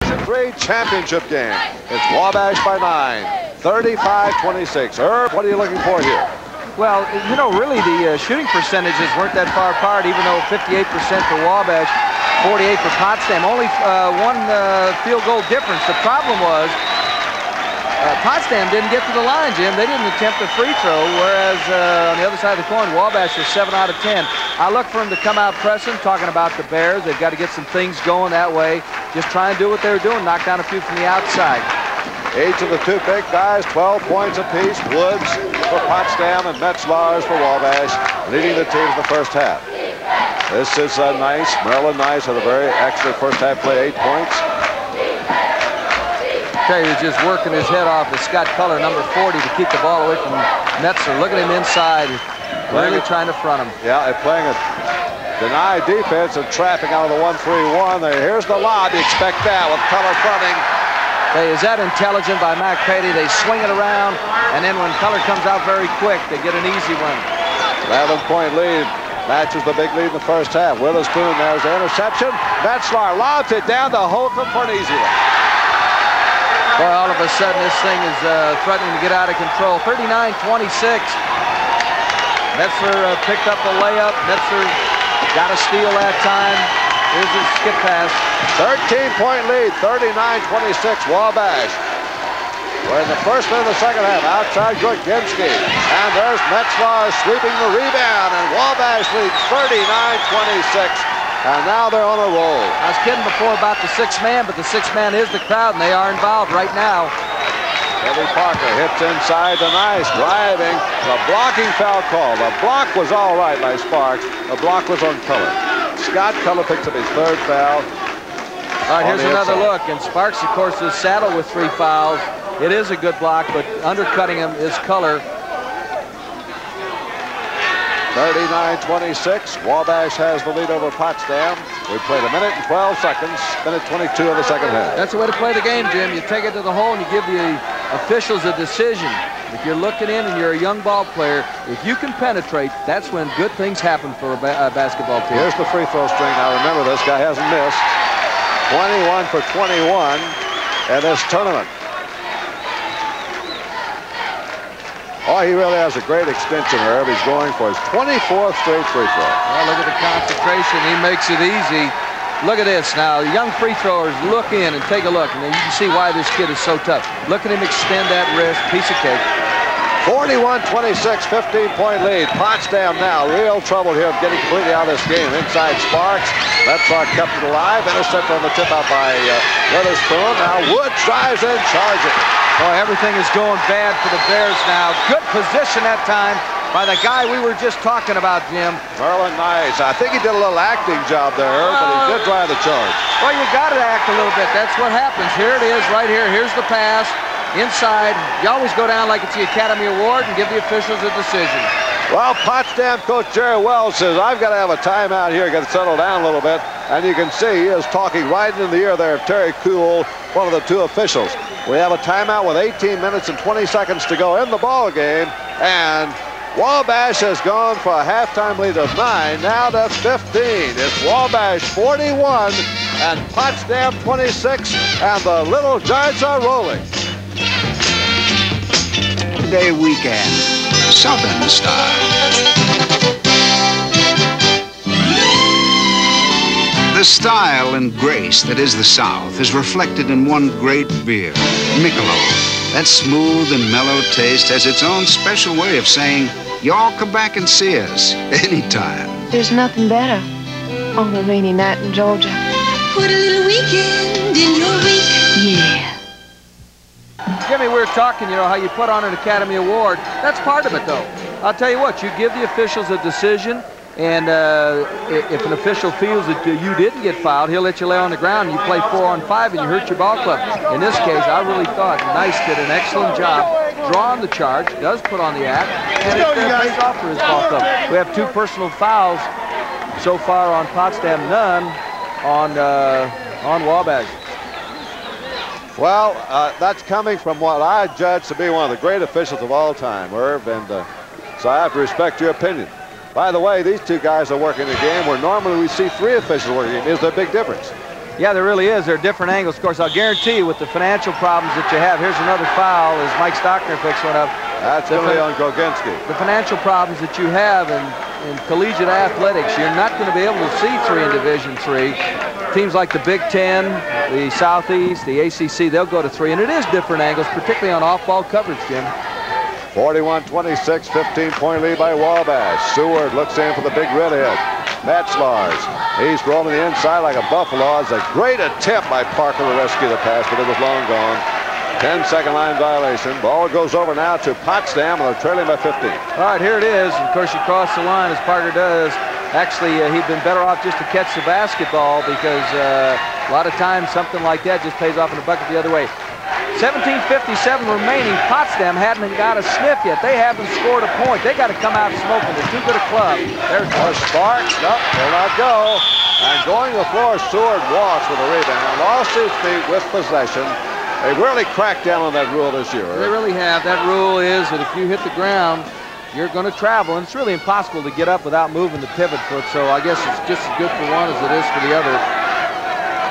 Division III championship game. It's Wabash by 9, 35-26. Herb, what are you looking for here? Well, you know, really the shooting percentages weren't that far apart, even though 58% for Wabash, 48 for Potsdam. Only one field goal difference. The problem was Potsdam didn't get to the line, Jim. They didn't attempt a free throw, whereas on the other side of the coin, Wabash was 7 out of 10. I look for them to come out pressing, talking about the Bears. They've got to get some things going that way. Just try and do what they were doing, knock down a few from the outside. Each of the two big guys, 12 points apiece. Woods for Potsdam and Nat'l for Wabash, leading the team in the first half. This is Nice. Maryland Nice had a very excellent first half play, 8 points. Terry was just working his head off with Scott Culler, number 40, to keep the ball away from Nat'l. Look at him inside, really trying to front him. Yeah, they're playing a denied defense and trapping out of the 1-3-1. Here's the lob. You expect that with Culler fronting. Hey, is that intelligent by Mac Patey? They swing it around, and then when Culler comes out very quick, they get an easy one. 11-point lead. Matches the big lead in the first half. Witherspoon, there's the interception. Nat'l lobs it down to Holcomb for an easy one. Boy, all of a sudden, this thing is threatening to get out of control. 39-26. Nat'l picked up a layup. Nat'l got a steal that time. Here's his skip pass. 13-point lead, 39-26, Wabash. We're in the first minute of the second half. Outside Gorginski. And there's Nat'l sweeping the rebound. And Wabash leads 39-26. And now they're on a roll. I was kidding before about the sixth man, but the sixth man is the crowd, and they are involved right now. Eddie Parker hits inside to Nice, driving. The blocking foul call. The block was all right by Sparks. The block was on Culler. Scott Culler picks up his third foul. All right, here's another look. And Sparks, of course, is saddled with 3 fouls. It is a good block, but undercutting him is Culler. 39-26. Wabash has the lead over Potsdam. We played 1 minute and 12 seconds. Minute 22 of the second half. That's the way to play the game, Jim. You take it to the hole and you give the officials a decision. If you're looking in and you're a young ball player, if you can penetrate, that's when good things happen for a basketball team. Here's the free throw string. Now remember, this guy hasn't missed. 21 for 21 in this tournament. Oh, he really has a great extension, Herb. He's going for his 24th straight free throw. Well, look at the concentration. He makes it easy. Look at this now. Young free throwers look in and take a look, and then you can see why this kid is so tough. Look at him extend that wrist. Piece of cake. 41-26, 15-point lead. Potsdam now, real trouble here of getting completely out of this game. Inside Sparks. Nat'l kept it alive. Intercept on the tip out by Witherspoon. Now Woods drives in, charges. Boy, everything is going bad for the Bears now. Good position that time by the guy we were just talking about, Jim. Maryland Nice. I think he did a little acting job there, but he did drive the charge. Well, you got to act a little bit. That's what happens. Here it is right here. Here's the pass. Inside. You always go down like it's the Academy Award and give the officials a decision. Well, Potsdam coach Jerry Wells says, I've got to have a timeout here, got to settle down a little bit. And you can see he is talking right in the ear there of Terry Kuhl, one of the two officials. We have a timeout with 18 minutes and 20 seconds to go in the ball game. And Wabash has gone for a halftime lead of 9, now to 15. It's Wabash 41 and Potsdam 26, and the Little Giants are rolling. Day weekend, Southern style. The style and grace that is the South is reflected in one great beer, Michelob. That smooth and mellow taste has its own special way of saying, y'all come back and see us anytime. There's nothing better on a rainy night in Georgia. Put a little weekend in your week. Yeah. Jimmy, we were talking, you know, how you put on an Academy Award. That's part of it, though. I'll tell you what, you give the officials a decision, and if an official feels that you didn't get fouled, he'll let you lay on the ground, and you play 4-on-5, and you hurt your ball club. In this case, I really thought Nice did an excellent job drawing the charge, does put on the act, and it pays off for his ball club. We have 2 personal fouls so far on Potsdam, none on Wabash. Well, that's coming from what I judge to be one of the great officials of all time, Irv, and so I have to respect your opinion. By the way, these two guys are working the game where normally we see 3 officials working. Is there a big difference? Yeah, there really is. There are different angles. Of course, I'll guarantee you with the financial problems that you have, here's another foul as Mike Stockner picks one up. That's going to be on Groginski. The financial problems that you have in collegiate athletics, you're not going to be able to see 3 in Division III. Teams like the Big Ten, the Southeast, the ACC, they'll go to 3, and it is different angles, particularly on off-ball coverage, Jim. 41-26, 15-point lead by Wabash. Seward looks in for the big redhead. Metzlars, he's rolling the inside like a buffalo. It's a great attempt by Parker to rescue the pass, but it was long gone. 10-second line violation. Ball goes over now to Potsdam, and they're trailing by 15. All right, here it is. Of course, you cross the line as Parker does. Actually, he'd been better off just to catch the basketball because a lot of times something like that just pays off in the bucket the other way. 17:57 remaining. Potsdam hadn't got a sniff yet. They haven't scored a point. They got to come out smoking. They're too good a club. There's Sparks. Nope, will not go. And going to the floor, Seward walks with a rebound. Lost his feet with possession. They really cracked down on that rule this year. They really have. That rule is that if you hit the ground, you're going to travel. And it's really impossible to get up without moving the pivot foot. So I guess it's just as good for one as it is for the other.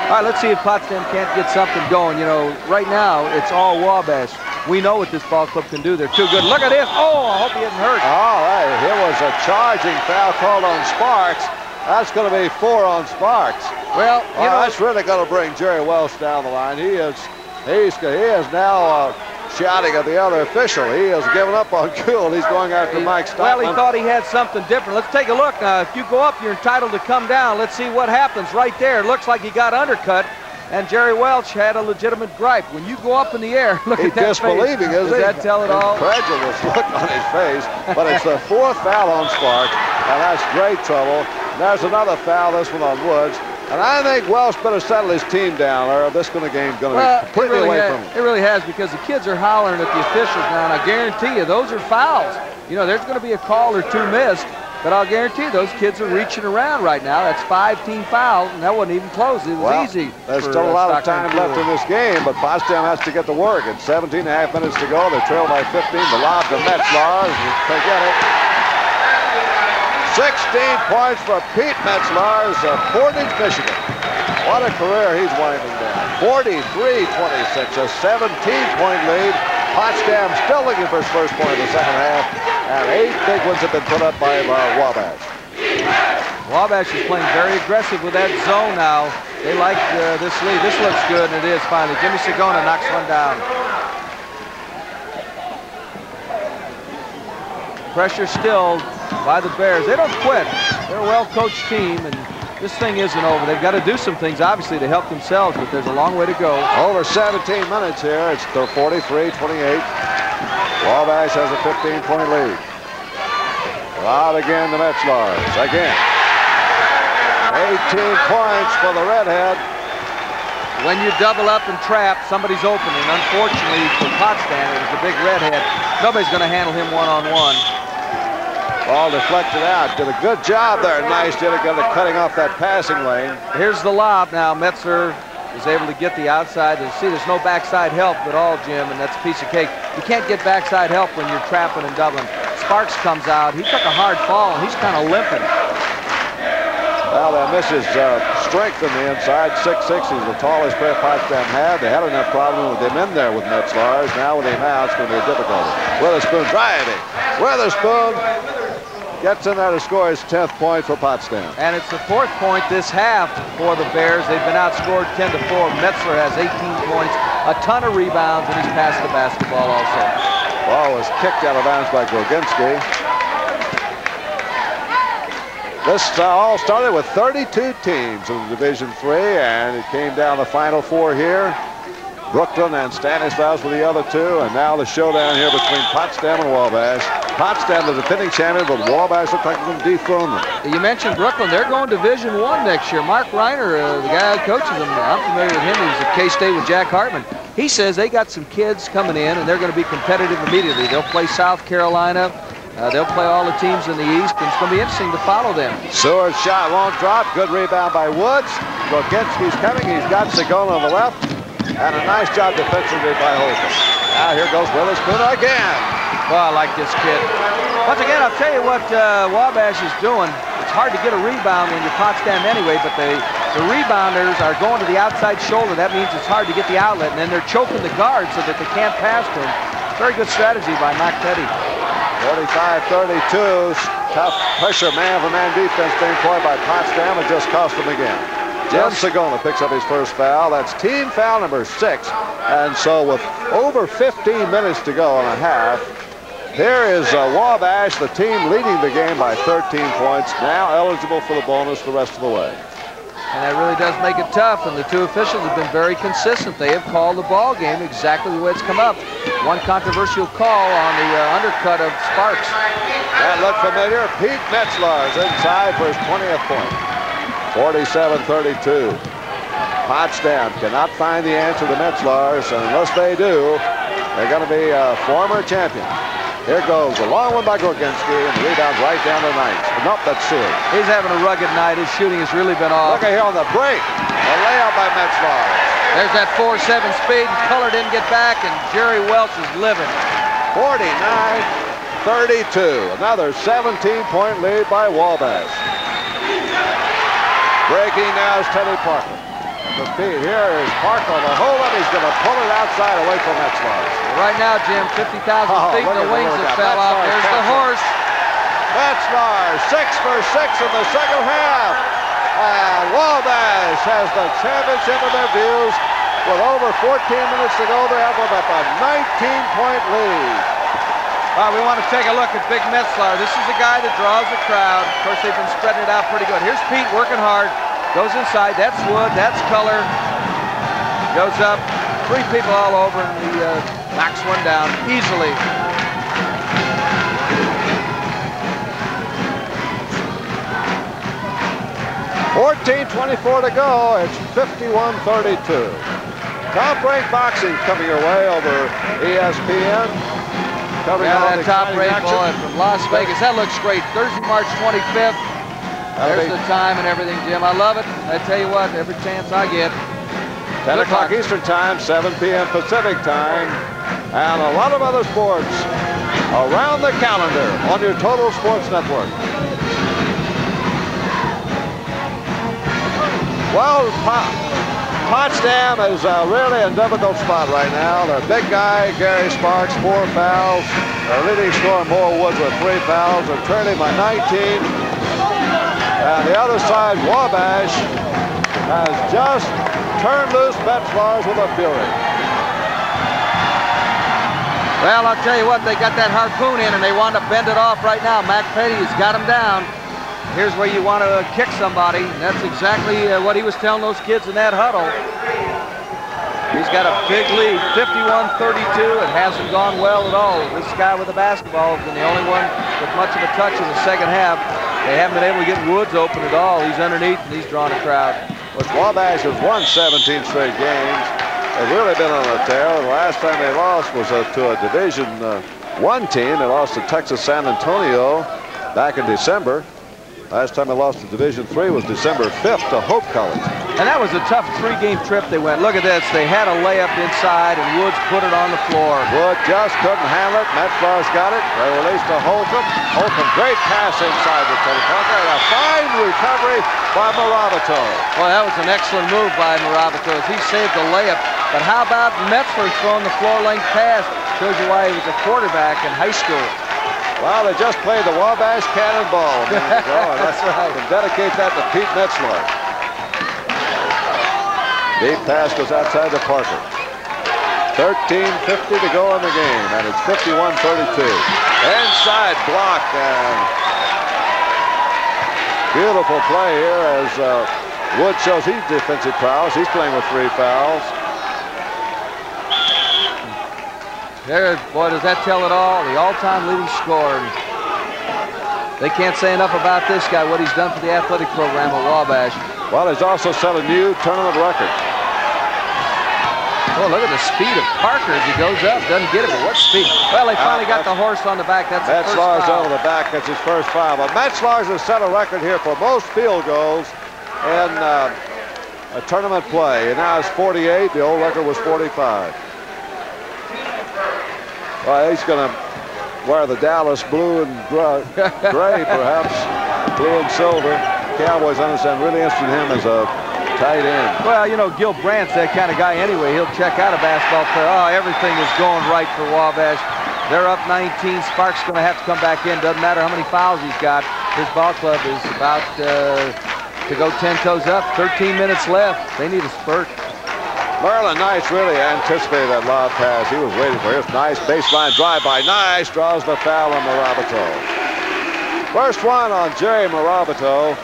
All right, let's see if Potsdam can't get something going. You know, right now, it's all Wabash. We know what this ball club can do. They're too good. Look at this. Oh, I hope he isn't hurt. All right, here was a charging foul called on Sparks. That's going to be 4 on Sparks. Well, you know, that's really going to bring Jerry Welch down the line. He is now shouting at the other official. He has given up on Gould. He's going after Mike Stockman. Well, he thought he had something different. Let's take a look. If you go up, you're entitled to come down. Let's see what happens right there. It looks like he got undercut, and Jerry Welch had a legitimate gripe. When you go up in the air, look at that disbelieving, face. Does that tell it all? Incredulous look on his face. But it's the 4th foul on Sparks, and that's great trouble. And there's another foul, this one on Woods. And I think Welch better settle his team down, or this game's going to be completely away from him. It really has, because the kids are hollering at the officials now, and I guarantee you, those are fouls. You know, there's going to be a call or 2 missed, but I'll guarantee you, those kids are reaching around right now. That's 5-team fouls, and that wasn't even close. It was easy. There's still a lot of time left in this game, but Potsdam has to get to work. It's 17.5 minutes to go. They're trailed by 15. The lob to Metzlars. They get it. 16 points for Pete Metzlars of Portage, Michigan. What a career he's winding down. 43-26, a 17-point lead. Potsdam still looking for his first point in the second half, and 8 big ones have been put up by Wabash. Wabash is playing very aggressive with that zone now. They like this lead. This looks good, and it is finally. Jimmy Sagona knocks one down. Pressure still by the Bears. They don't quit. They're a well-coached team, and this thing isn't over. They've got to do some things, obviously, to help themselves, but there's a long way to go. Over 17 minutes here. It's 43-28. Wabash has a 15-point lead. Out again to Metzlars. Again. 18 points for the redhead. When you double up and trap, somebody's open, and unfortunately for Potsdam, it was the big redhead. Nobody's going to handle him one-on-one. Ball deflected out. Did a good job there. Nice did it, cutting off that passing lane. Here's the lob now. Metzler is able to get the outside. And see, there's no backside help at all, Jim, and that's a piece of cake. You can't get backside help when you're trapping and doubling. Sparks comes out. He took a hard fall, and he's kind of limping. Well, they'll miss his strength in the inside. 6'6", he's the tallest player Potsdam had. They had enough problem with him in there with Metzlars. Now with him out, it's going to be a difficulty. Witherspoon driving. Witherspoon gets in there to score his 10th point for Potsdam. And it's the 4th point this half for the Bears. They've been outscored 10-4. Metzler has 18 points, a ton of rebounds, and he's passed the basketball also. Ball was kicked out of bounds by Groginski. This all started with 32 teams in Division III, and it came down the Final 4 here. Brooklyn and Stanislaus were the other 2, and now the showdown here between Potsdam and Wabash. Potsdam, the defending champion, but Wabash look like they're going to dethrone them. You mentioned Brooklyn. They're going Division I next year. Mark Reiner, the guy who coaches them, I'm familiar with him. He's at K-State with Jack Hartman. He says they got some kids coming in, and they're going to be competitive immediately. They'll play South Carolina. They'll play all the teams in the East, and it's going to be interesting to follow them. Seward's shot won't drop. Good rebound by Woods. Groginski's coming. He's got Sagona on the left. And a nice job defensively by Holcomb. Now here goes Witherspoon again. Well, I like this kid. Once again, I'll tell you what Wabash is doing. It's hard to get a rebound when you're Potsdam anyway, but they the rebounders are going to the outside shoulder. That means it's hard to get the outlet, and then they're choking the guard so that they can't pass to him. Very good strategy by Mac Petty. 45-32. Tough pressure man-for-man defense being played by Potsdam. It just cost them again. Jim Sagona picks up his first foul. That's team foul number 6. And so with over 15 minutes to go and a half, here is Wabash, the team leading the game by 13 points, now eligible for the bonus the rest of the way. And that really does make it tough, and the two officials have been very consistent. They have called the ball game exactly the way it's come up. One controversial call on the undercut of Sparks. That looked familiar. Pete Metzler is inside for his 20th point. 47-32. Potsdam cannot find the answer to Metzlars, and unless they do, they're going to be a former champion. Here goes a long one by Gorginski, and the rebound's right down to Knights. Nope, that's Seward. He's having a rugged night. His shooting has really been off. Look at here on the break. A layup by Metzler. There's that 4-7 speed, and Culler didn't get back, and Jerry Welch is living. 49-32. Another 17-point lead by Wabash. Breaking now is Teddy Parker. The feed here is Parker on the hold-up. He's going to pull it outside away from Metzler. Right now, Jim, 50,000 feet and the wings have fell off. There's the horse. Metzler, 6 for 6 in the second half. And Wabash has the championship in their views. With over 14 minutes to go, they have up a 19-point lead. We want to take a look at Big Metzler. This is the guy that draws the crowd. Of course, they've been spreading it out pretty good. Here's Pete working hard. Goes inside. That's Wood. That's Culler. Goes up. 3 people all over, and he knocks one down easily. .24 to go. It's 51-32. Top Rank Boxing coming your way over ESPN. Yeah, that Top Rank bullet from Las Vegas. That looks great. Thursday, March 25th. There's the time and everything, Jim. I love it. I tell you what, every chance I get. 10 o'clock Eastern Time, 7 p.m. Pacific Time, and a lot of other sports around the calendar on your Total Sports Network. Well, Potsdam is really in a difficult spot right now. Their big guy, Gary Sparks, 4 fouls. Their leading scorer, Moore Woods, with 3 fouls. They're trailing by 19. And the other side, Wabash, has just turned loose Metzlars with a fury. Well, I'll tell you what, they got that harpoon in, and they want to bend it off right now. Mac Petty has got him down. Here's where you want to kick somebody. And that's exactly what he was telling those kids in that huddle. He's got a big lead, 51-32. It hasn't gone well at all. This guy with the basketball has been the only one with much of a touch in the second half. They haven't been able to get Woods open at all. He's underneath, and he's drawing a crowd. But Wabash has won 17 straight games. They've really been on a tear. The last time they lost was to a Division I team. They lost to Texas San Antonio back in December. Last time they lost to Division III was December 5th to Hope College. And that was a tough 3-game trip they went. Look at this. They had a layup inside, and Woods put it on the floor. Wood just couldn't handle it. Metzler's got it. They released to Holcomb. Holcomb, great pass inside the Teddy Parker. And a fine recovery by Moravito. Well, that was an excellent move by Moravito as he saved the layup. But how about Metzler throwing the floor-length pass? Shows you why he was a quarterback in high school. Well, they just played the Wabash Cannonball a minute ago, and that's right. And dedicate that to Pete Metzler. Deep pass goes outside to Parker. 13:50 to go in the game, and it's 51-32. Inside block, and beautiful play here as Wood shows his defensive prowess. He's playing with 3 fouls. There, boy, does that tell it all. The all-time leading scorer. They can't say enough about this guy, what he's done for the athletic program at Wabash. Well, he's also set a new tournament record. Oh, look at the speed of Parker as he goes up. Doesn't get it, but what speed. Well, they finally got the horse on the back. That's the first foul. Metzler's over the back. That's his first foul. But Metzler's has set a record here for most field goals in a tournament play. And now it's 48. The old record was 45. Well, he's going to wear the Dallas blue and gray, perhaps, blue and silver. Cowboys understand really interested in him as a tight end. Well, you know, Gil Brandt's that kind of guy anyway. He'll check out a basketball player. Oh, everything is going right for Wabash. They're up 19. Sparks going to have to come back in. Doesn't matter how many fouls he's got. His ball club is about to go 10 toes up. 13 minutes left. They need a spurt. Merlin Nice really anticipated that lob pass. He was waiting for it. Nice baseline drive by Nice. Draws the foul on Marabito. First one on Jerry Marabito,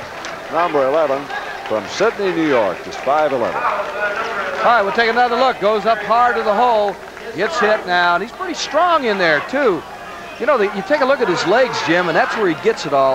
number 11, from Sydney, New York. Just 5'11". All right, we'll take another look. Goes up hard to the hole. Gets hit now, and he's pretty strong in there, too. You know, you take a look at his legs, Jim, and that's where he gets it all.